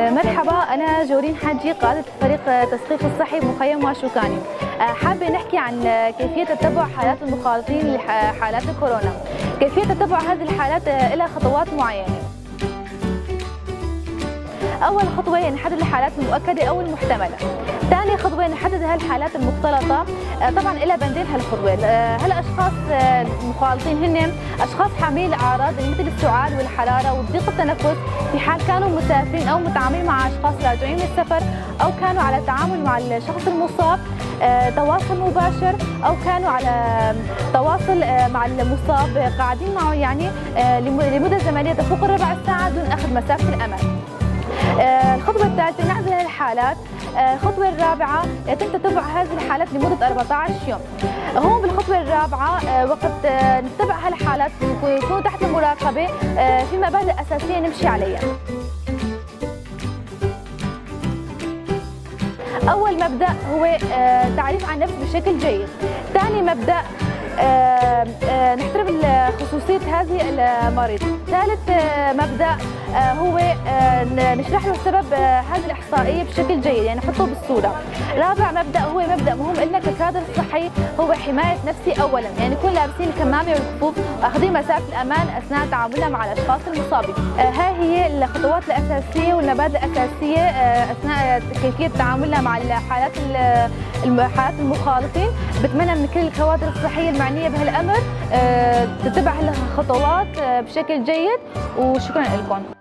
مرحبا، أنا جورين حجي قادة فريق التثقيف الصحي بمخيم واشوكاني. حابة نحكي عن كيفية تتبع حالات المخالطين لحالات الكورونا. كيفية تتبع هذه الحالات لها خطوات معينة. أول خطوة نحدد الحالات المؤكدة أو المحتملة. ثاني خطوة نحدد هالحالات المختلطة. طبعا إلى بندين هالخطوة. هالأشخاص المخالطين هن أشخاص حاملين أعراض مثل السعال والحرارة وضيق التنفس في حال كانوا مسافرين أو متعاملين مع أشخاص راجعين من السفر، أو كانوا على تعامل مع الشخص المصاب تواصل مباشر، أو كانوا على تواصل مع المصاب قاعدين معه يعني لمدة زمنية تفوق الربع ساعة دون أخذ مسافة الأمان. الخطوة الثالثة نعزل الحالات. الخطوة الرابعة يتم تتبع هذه الحالات لمدة 14 يوم. هون بالخطوة الرابعة وقت نتبع هالحالات يكونوا تحت المراقبة في مبادئ أساسية نمشي عليها. أول مبدأ هو تعريف عن النفس بشكل جيد. ثاني مبدأ نحترم خصوصية هذه المريض. ثالث مبدأ هو نشرح له سبب هذه الإحصائية بشكل جيد، يعني نحطه بالصورة. رابع مبدأ هو مبدأ مهم إلنا ككادر صحي، هو حماية نفسي أولا، يعني نكون لابسين الكمامة والكفوف وأخذين مسافة الأمان أثناء تعاملنا مع الأشخاص المصابين. هاي هي الخطوات الأساسية والمبادئ الأساسية أثناء كيفية تعاملنا مع حالات المخالطين. بتمنى من كل الكوادر الصحية المعنية بهالأمر تتبع هالخطوات بشكل جيد، وشكرا لكم.